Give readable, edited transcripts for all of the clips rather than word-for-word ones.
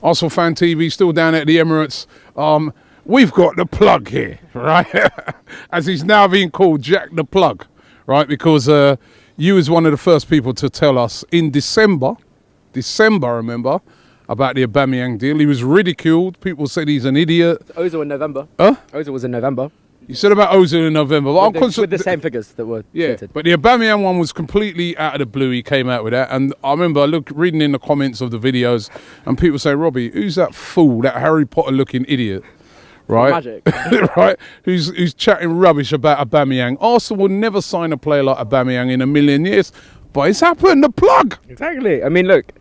ArsenalFanTV, still down at the Emirates. We've got the plug here, right? As he's now being called, Jack the Plug, right? Because you was one of the first people to tell us in December, remember, about the Aubameyang deal. He was ridiculed. People said he's an idiot. Ozil in November. Huh? Ozil was in November. You said about Ozil in November. But with the same figures that were stated. But the Aubameyang one was completely out of the blue. He came out with that. And I remember reading in the comments of the videos and people say, Robbie, who's that fool, that Harry Potter looking idiot? Right? Magic. Right? Who's chatting rubbish about Aubameyang. Arsenal will never sign a player like Aubameyang in a million years. But it's happened, the plug. Exactly. I mean, look,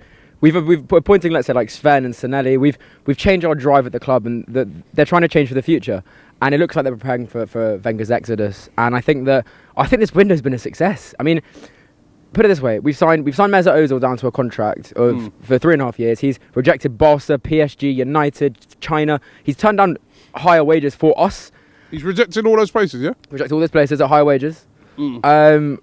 we're pointing, let's say, like Sven and Sanelli. We've changed our drive at the club, and they're trying to change for the future. And it looks like they're preparing for Wenger's exodus. And I think this window's been a success. I mean, put it this way: we've signed Mesut Ozil down to a contract for 3.5 years. He's rejected Barca, PSG, United, China. He's turned down higher wages for us. He's rejected all those places, yeah? Rejected all those places at higher wages. And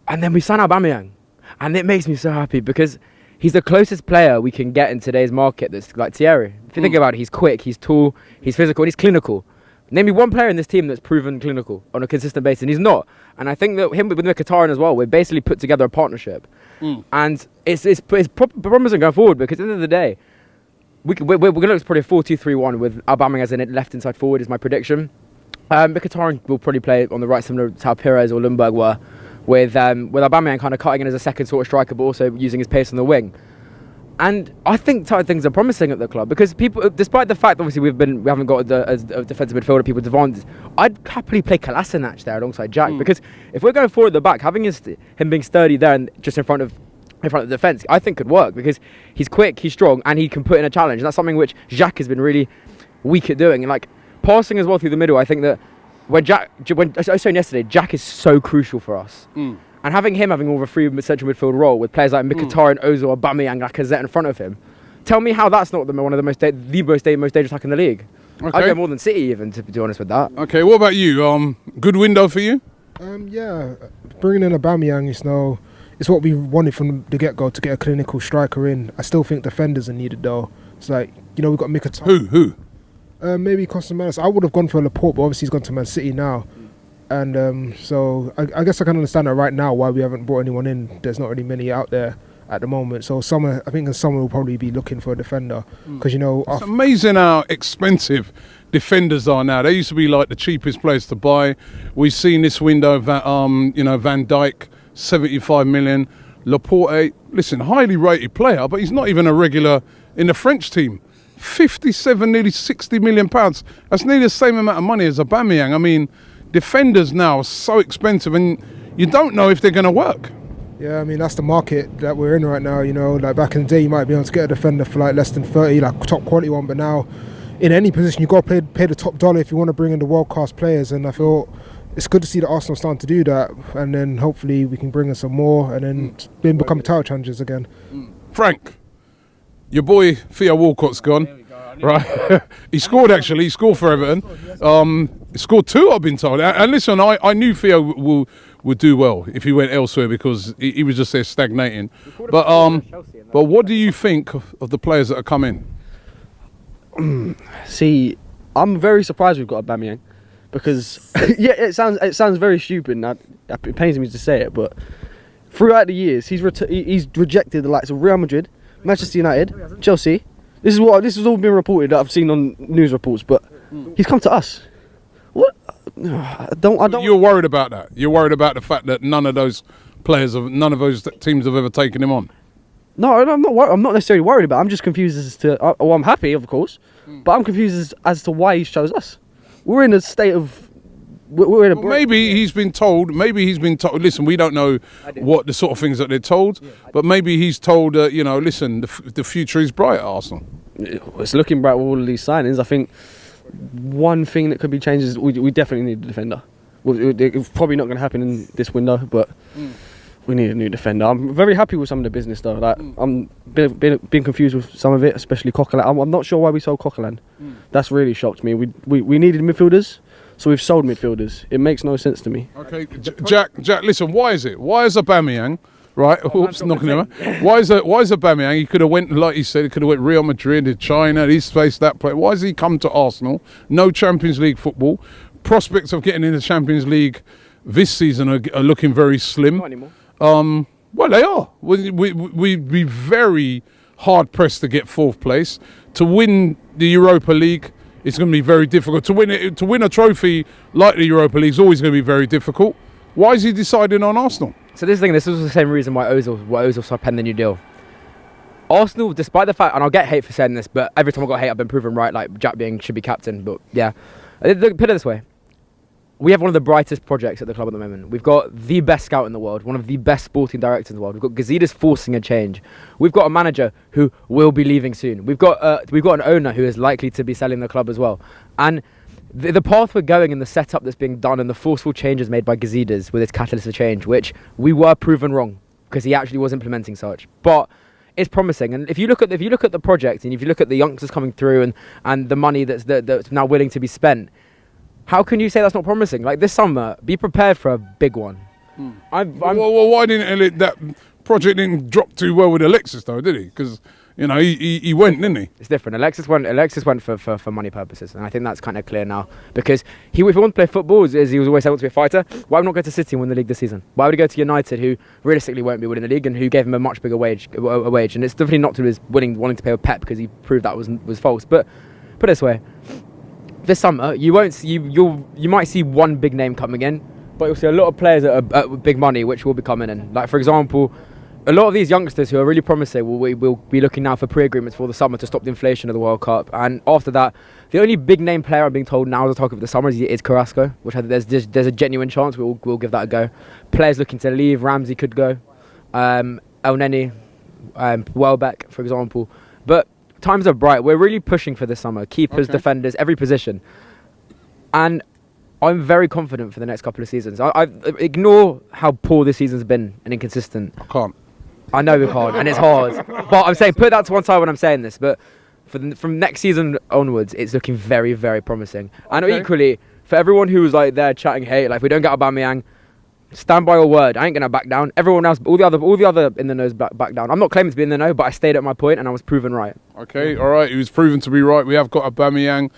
then we sign Aubameyang. And it makes me so happy because he's the closest player we can get in today's market that's like Thierry. If you think about it, he's quick, he's tall, he's physical, and he's clinical. Name me one player in this team that's proven clinical on a consistent basis, and he's not. And I think that him with Mkhitaryan as well, we've basically put together a partnership. And it's promising going forward because at the end of the day, we're going to look probably a 4-2-3-1 with Aubameyang as a left inside forward is my prediction. Mkhitaryan will probably play on the right similar to how Pires or Lundberg were, with Aubameyang kind of cutting in as a second sort of striker, but also using his pace on the wing. And I think things are promising at the club because people, despite the fact obviously we haven't got a defensive midfielder, people demand. I'd happily play Kolasinac there alongside Jack because if we're going forward at the back, having him being sturdy there and just in front of the defence, I think could work because he's quick, he's strong, and he can put in a challenge. And that's something which Jack has been really weak at doing. And like passing as well through the middle, I think that when I was saying yesterday, Jack is so crucial for us. And having more of a free central midfield role with players like Mkhitaryan, Ozil, Aubameyang, Lacazette in front of him, tell me how that's not one of the most dangerous attack in the league. Okay. I'd go more than City even, to be honest with that. Okay, what about you? Good window for you? Yeah, bringing in Aubameyang it's what we wanted from the get-go to get a clinical striker in. I still think defenders are needed though. It's like, we've got Mkhitaryan. Who? Maybe Costa Manis. I would have gone for Laporte, but obviously he's gone to Man City now. And so I guess I can understand that right now why we haven't brought anyone in. There's not really many out there at the moment. So I think in summer we'll probably be looking for a defender because it's amazing how expensive defenders are now. They used to be like the cheapest players to buy. We've seen this window Van Dijk, 75 million. Laporte, listen, highly rated player, but he's not even a regular in the French team. 57, nearly 60 million pounds. That's nearly the same amount of money as Aubameyang. I mean, defenders now are so expensive and you don't know if they're going to work. Yeah, I mean, that's the market that we're in right now, like back in the day you might be able to get a defender for like less than 30, like top quality one, but now in any position you've got to pay the top dollar if you want to bring in the world-class players, and I feel it's good to see that Arsenal starting to do that, and then hopefully we can bring in some more and then become title challengers again. Frank, your boy Theo Walcott's gone. Right, he scored actually. He scored for Everton. He scored 2, I've been told. And listen, I knew Theo would do well if he went elsewhere because he was just there stagnating. But what do you think of the players that are coming? See, I'm very surprised we've got Aubameyang because it sounds very stupid. Now, it pains me to say it, but throughout the years he's rejected the likes of Real Madrid, Manchester United, Chelsea. This has all been reported that I've seen on news reports, but he's come to us. What? I don't. You're worried about that. You're worried about the fact that none of those teams have ever taken him on. No, I'm not. I'm not necessarily worried about it. I'm just confused as to. I'm happy, of course, but I'm confused as to why he chose us. We're in a state of. Maybe he's been told. Listen, we don't know what the sort of things that they're told, but maybe he's told. Listen, the future is bright at Arsenal. It's looking bright with all of these signings. I think one thing that could be changed is we definitely need a defender. It's probably not going to happen in this window, but we need a new defender. I'm very happy with some of the business though. Like I'm being confused with some of it, especially Coquelin. I'm not sure why we sold Coquelin. That's really shocked me. We needed midfielders. So we've sold midfielders. It makes no sense to me. Okay, Jack, listen, why is it? Why has Aubameyang Right, oops, knocking him out. Why is Aubameyang? He could have went, like you said, he could have went Real Madrid, in China. He's faced that play. Why has he come to Arsenal? No Champions League football. Prospects of getting in the Champions League this season are looking very slim. Not anymore. Well, they are. We'd be very hard pressed to get 4th place. To win the Europa League, it's going to be very difficult. To win a trophy like the Europa League is always going to be very difficult. Why is he deciding on Arsenal? So this thing, this was the same reason why Ozil penned the new deal. Arsenal, despite the fact, and I'll get hate for saying this, but every time I got hate, I've been proven right. Like Jack Byng should be captain, but yeah. Put it this way: we have one of the brightest projects at the club at the moment. We've got the best scout in the world, one of the best sporting directors in the world. We've got Gazidis forcing a change. We've got a manager who will be leaving soon. We've got an owner who is likely to be selling the club as well, and the path we're going and the setup that's being done and the forceful changes made by Gazidis with its catalyst for change, which we were proven wrong because he actually was implementing such, but it's promising. And if you look at the project and if you look at the youngsters coming through and the money that's now willing to be spent, how can you say that's not promising? Like this summer, be prepared for a big one. Well, why didn't that project didn't drop too well with Alexis though, did he? Because he went, didn't he? It's different. Alexis went for money purposes, and I think that's kind of clear now. Because if he wanted to play football, as he was always able to be a fighter, why would not go to City and win the league this season? Why would he go to United, who realistically won't be winning the league, and who gave him a much bigger wage? And it's definitely not to his wanting to pay with Pep because he proved that was false. But put it this way: this summer, you might see one big name coming in, but you'll see a lot of players at big money which will be coming in. Like for example, a lot of these youngsters who are really promising will be looking now for pre-agreements for the summer to stop the inflation of the World Cup. And after that, the only big name player I'm being told now is the talk of the summer is Carrasco, which there's a genuine chance we'll give that a go. Players looking to leave, Ramsey could go, El Neni, Welbeck, for example. But times are bright. We're really pushing for this summer. Keepers, defenders, every position. And I'm very confident for the next couple of seasons. I ignore how poor this season's been and inconsistent. I can't. I know we can't, and it's hard. But I'm saying, put that to one side when I'm saying this. But from next season onwards, it's looking very, very promising. And equally, for everyone who was like there chatting hate, like if we don't get Aubameyang, stand by your word. I ain't gonna back down. Everyone else, all the other in the nose back down. I'm not claiming to be in the know, but I stayed at my point and I was proven right. Okay, all right. He was proven to be right. We have got Aubameyang.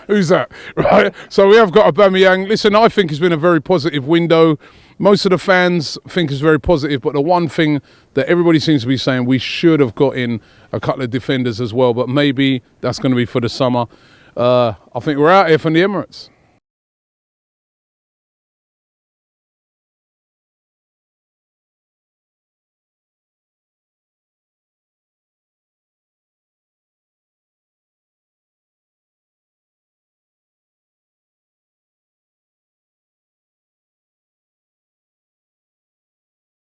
Who's that? Right. So we have got Aubameyang. Listen, I think it's been a very positive window. Most of the fans think it's very positive, but the one thing that everybody seems to be saying, we should have got in a couple of defenders as well, but maybe that's going to be for the summer. I think we're out here from the Emirates.